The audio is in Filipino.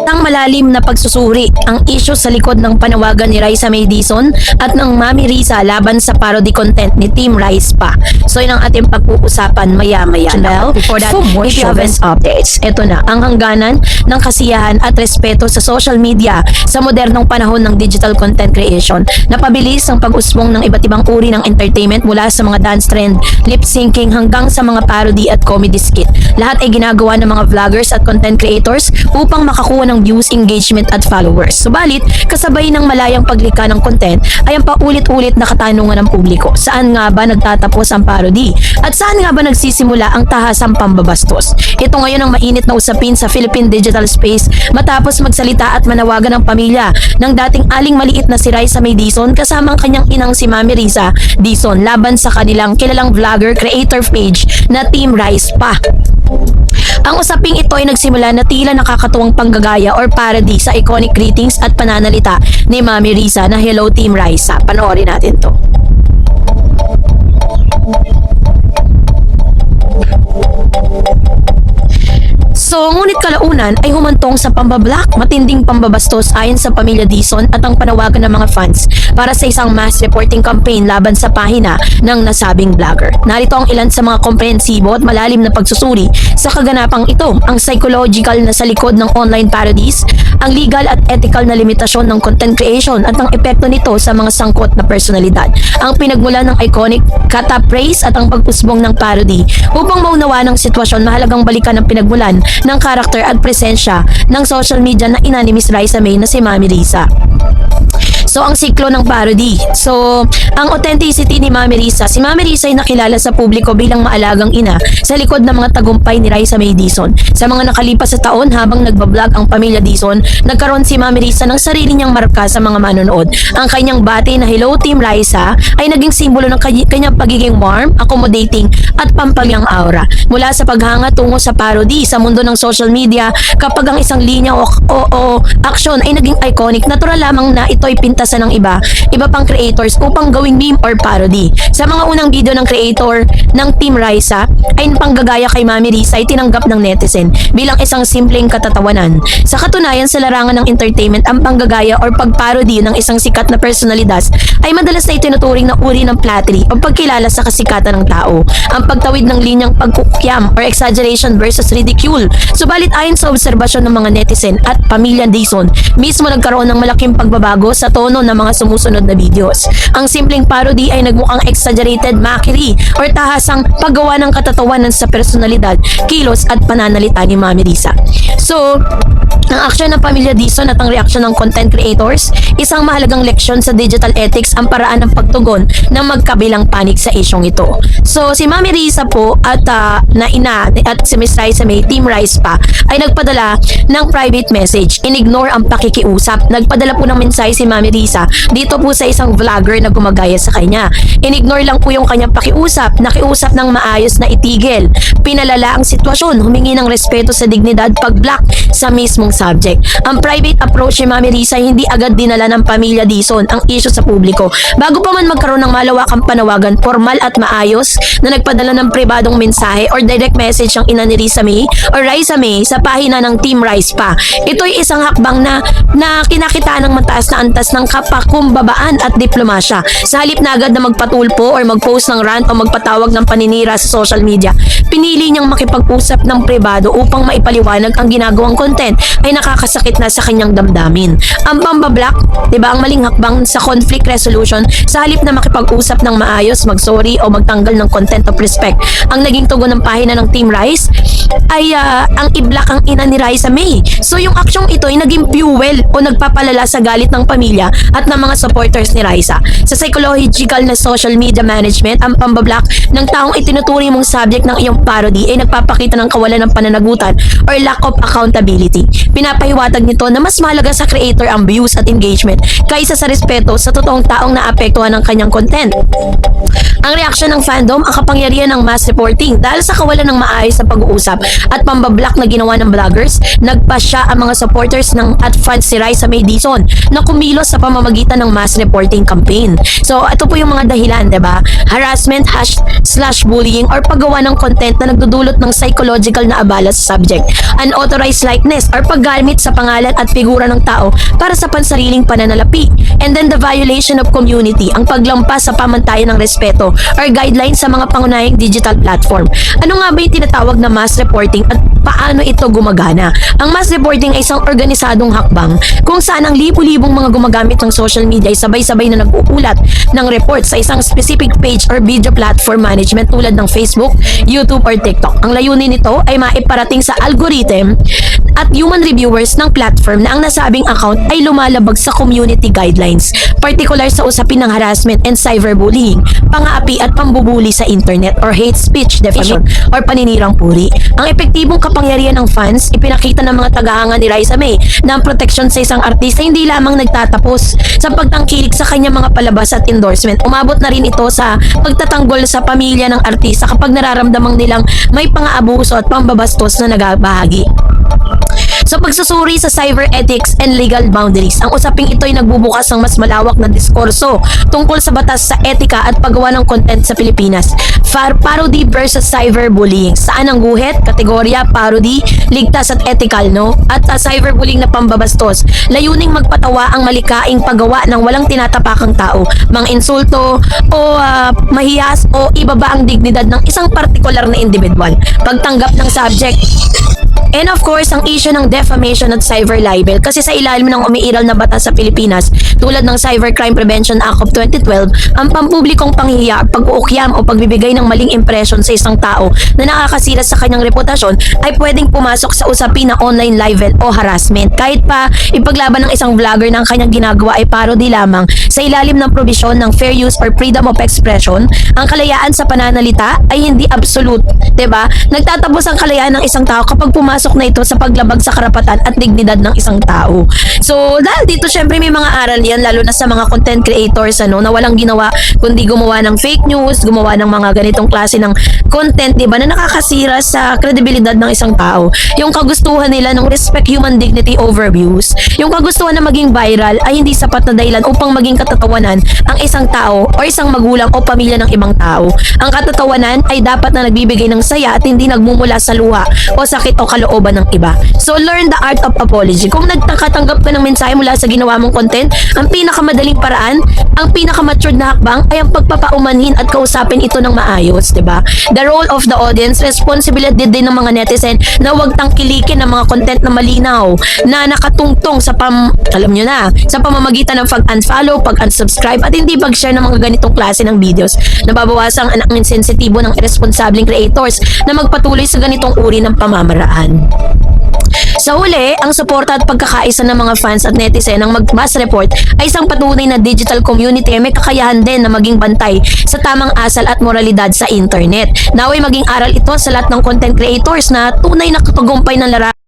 Ang malalim na pagsusuri ang issue sa likod ng panawagan ni Raisa May Dizon at ng Mami Risa laban sa parody content ni Team Rise pa. So yun ang ating pag-uusapan maya-maya. Well, before that, if you haven't updates, ito na ang hangganan ng kasiyahan at respeto sa social media sa modernong panahon ng digital content creation. Napabilis ang pag-usbong ng iba't ibang uri ng entertainment mula sa mga dance trend, lip-syncing hanggang sa mga parody at comedy skit. Lahat ay ginagawa ng mga vloggers at content creators upang makakuha ng views, engagement at followers. Subalit, kasabay ng malayang paglikha ng content ay ang paulit-ulit na katanungan ng publiko. Saan nga ba nagtatapos ang parody? At saan nga ba nagsisimula ang tahasang pambabastos? Ito ngayon ang mainit na usapin sa Philippine digital space matapos magsalita at manawagan ng pamilya ng dating aling maliit na si Raisa May Dizon kasama ang kanyang inang si Mami Risa Dizon laban sa kanilang kilalang vlogger creator page na Team Rise pa. Ang usaping ito ay nagsimula na tila nakakatuwang panggagaya or parody sa iconic greetings at pananalita ni Mami Risa na Hello Team Raisa. Panoorin natin to. So, ngunit kalaunan ay humantong sa pambablock, matinding pambabastos ayon sa pamilya Dizon at ang panawagan ng mga fans para sa isang mass reporting campaign laban sa pahina ng nasabing vlogger. Narito ang ilan sa mga komprehensibo at malalim na pagsusuri sa kaganapang ito, ang psychological na sa likod ng online parodies, ang legal at ethical na limitasyon ng content creation at ang epekto nito sa mga sangkot na personalidad, ang pinagmula ng iconic catchphrase at ang pag-usbong ng parody. Upang maunawa ng sitwasyon, mahalagang balikan ang pinagmulan ng karakter at presensya ng social media na ina ni Miss Raisa May na si Mami Risa. So, ang siklo ng parody. So, ang authenticity ni Mami Risa. Si Mami Risa ay nakilala sa publiko bilang maalagang ina sa likod ng mga tagumpay ni Raisa May Dizon. Sa mga nakalipas sa taon habang nagbablog ang pamilya Dizon, nagkaroon si Mami Risa ng sarili niyang marka sa mga manonood. Ang kanyang bati na Hello Team Raisa ay naging simbolo ng kanyang pagiging warm, accommodating at pampagyang aura. Mula sa paghanga tungo sa parody sa mundo ng social media, kapag ang isang linya o action ay naging iconic, natural lamang na ito ay pintasan ng iba pang creators upang gawing meme or parody. Sa mga unang video ng creator ng Team Raisa ay panggagaya kay Mami Risa ay tinanggap ng netizen bilang isang simpleng katatawanan. Sa katunayan, sa larangan ng entertainment, ang panggagaya or pagparody ng isang sikat na personalidad ay madalas na itinuturing na uri ng flattery o pagkilala sa kasikatan ng tao. Ang pagtawid ng linyang pagkukyam or exaggeration versus ridicule. Subalit ayon sa obserbasyon ng mga netizen at pamilya Dizon, mismo nagkaroon ng malaking pagbabago sa tono ng mga sumusunod na videos. Ang simpleng parody ay nagmukhang exaggerated mockery or tahasang paggawa ng katatawanan sa personalidad, kilos at pananalita ni Mami Risa. So, ang aksyon ng pamilya Dizon at ang reaksyon ng content creators, isang mahalagang leksyon sa digital ethics ang paraan ng pagtugon ng magkabilang panig sa isyong ito. So, si Mami Risa po at na ina at si Miss Raisa May, Team Rise pa, ay nagpadala ng private message. Inignore ang pakikiusap. Nagpadala po ng mensahe si Mami Risa dito po sa isang vlogger na gumagaya sa kanya. Inignore lang po yung kanyang pakiusap, nakiusap ng maayos na itigil. Pinalala ang sitwasyon, humingi ng respeto sa dignidad, pag-block sa mismong subject. Ang private approach ni Mami Risa ay hindi agad dinala ng pamilya Dizon ang issue sa publiko. Bago pa man magkaroon ng malawakang panawagan, formal at maayos na nagpadala ng pribadong mensahe or direct message ang ina ni Risa May or Raisa May sa pahina ng Team Rise pa. Ito ay isang hakbang na kinakitaan ng mataas na antas ng kapakumbabaan at diplomasya. Sa halip na agad na magpatulpo or mag-post ng rant o magpatawag ng paninira sa social media, pinili niyang makipag-usap ng pribado upang maipaliwanag ang ginagawang content ay nakakasakit na sa kanyang damdamin. Ang pambablock, diba, ang maling hakbang sa conflict resolution, sa halip na makipag-usap ng maayos, mag-sorry o magtanggal ng content of respect. Ang naging tugon ng pahina ng Team Rise ay ang i-block ang ina ni Raisa May. So yung aksyong ito ay naging fuel o nagpapalala sa galit ng pamilya at ng mga supporters ni Raisa. Sa psychological na social media management, ang pambablock ng taong itinuturing mong subject ng iyong parody ay nagpapakita ng kawalan ng pananagutan or lack of accountability. Pinapahiwatag nito na mas mahalaga sa creator ang views at engagement kaysa sa respeto sa totoong taong naapektuhan ng kanyang content. Ang reaksyon ng fandom, ang kapangyarihan ng mass reporting dahil sa kawalan ng maayos na pag-uusap at pambablock na ginawa ng vloggers, nagpasya ang mga supporters ng at fans si Raisa May Dizon na kumilos sa pamamagitan ng mass reporting campaign. So, ito po yung mga dahilan, diba? Harassment, slash bullying, or paggawa ng content na nagdudulot ng psychological na abala sa subject. Unauthorized likeness, or paggamit sa pangalan at figura ng tao para sa pansariling pananalapi. And then the violation of community, ang paglampas sa pamantayan ng respeto or guidelines sa mga pangunahing digital platform. Ano nga ba yung tinatawag na mass reporting at paano ito gumagana? Ang mass reporting ay isang organisadong hakbang kung saan ang libu-libong mga gumagamit ng social media ay sabay-sabay na nag-uulat ng report sa isang specific page or video platform management tulad ng Facebook, YouTube, or TikTok. Ang layunin nito ay maiparating sa algorithm at human reviewers ng platform na ang nasabing account ay lumalabag sa community guidelines, particular sa usapin ng harassment and cyberbullying, pang-aapi at pambubuli sa internet or hate speech, defamation, or paninirang puri. Ang epektibong kapangyarihan ng fans, ipinakita ng mga tagahanga ni Raisa May na ang proteksyon sa isang artista hindi lamang nagtatapos sa pagtangkilik sa kanyang mga palabas at endorsement. Umabot na rin ito sa pagtatanggol sa pamilya ng artista kapag nararamdamang nilang may pang-aabuso at pambabastos na nagabahagi. Sa pagsusuri sa cyber ethics and legal boundaries, ang usaping ito ay nagbubukas ng mas malawak na diskurso tungkol sa batas sa etika at paggawa ng content sa Pilipinas. Parody versus cyberbullying. Saan ang guhit? Kategorya parody, ligtas at ethical, no? At cyberbullying na pambabastos. Layuning magpatawa ang malikaing paggawa ng walang tinatapakang tao, mga insulto o mahiyas o ibaba ang dignidad ng isang partikular na individual. Pagtanggap ng subject. And of course, ang issue ng defamation at cyber libel, kasi sa ilalim ng umiiral na batas sa Pilipinas tulad ng Cybercrime Prevention Act of 2012, ang pampublikong panghihiya, pag-uukyam o pagbibigay ng maling impression sa isang tao na nakakasira sa kanyang reputasyon ay pwedeng pumasok sa usapin na online libel o harassment. Kahit pa ipaglaban ng isang vlogger na ang kanyang ginagawa ay parody lamang, sa ilalim ng probisyon ng fair use or freedom of expression, ang kalayaan sa pananalita ay hindi absolute, 'di ba? Nagtatapos ang kalayaan ng isang tao kapag pumasok na ito sa paglabag sa karapatan at dignidad ng isang tao. So, dahil dito syempre may mga aral yan, lalo na sa mga content creators na walang ginawa kundi gumawa ng fake news, gumawa ng mga ganitong klase ng content, 'di ba, na nakakasira sa kredibilidad ng isang tao. Yung kagustuhan nila ng respect human dignity over views, yung kagustuhan na maging viral ay hindi sapat na dahilan upang maging katatawanan ang isang tao o isang magulang o pamilya ng ibang tao. Ang katatawanan ay dapat na nagbibigay ng saya at hindi nagmumula sa luha o sakit o kalooban ng iba. So, learn the art of apology. Kung nagtakatanggap ka ng mensahe mula sa ginawa mong content, ang pinakamadaling paraan, ang pinakamatured na hakbang ay ang pagpapaumanhin at kausapin ito ng maayos, 'di ba? The role of the audience, responsibility din ng mga netizen na huwag tangkilikin ng mga content na malinaw, na nakatungtong sa alam nyo na, sa pamamagitan ng pag-unfollow, pag-unsubscribe at hindi pag-share ng mga ganitong klase ng videos. Nababawasang ang insensitibo ng irresponsibleng creators na magpatuloy sa ganitong uri ng pamamaraan. Sa huli, ang suporta at pagkakaisa ng mga fans at netizen ng mag-mass report ay isang patunay na digital community ay may kakayahan din na maging bantay sa tamang asal at moralidad sa internet. Naway maging aral ito sa lahat ng content creators na tunay na katagumpay ng larangan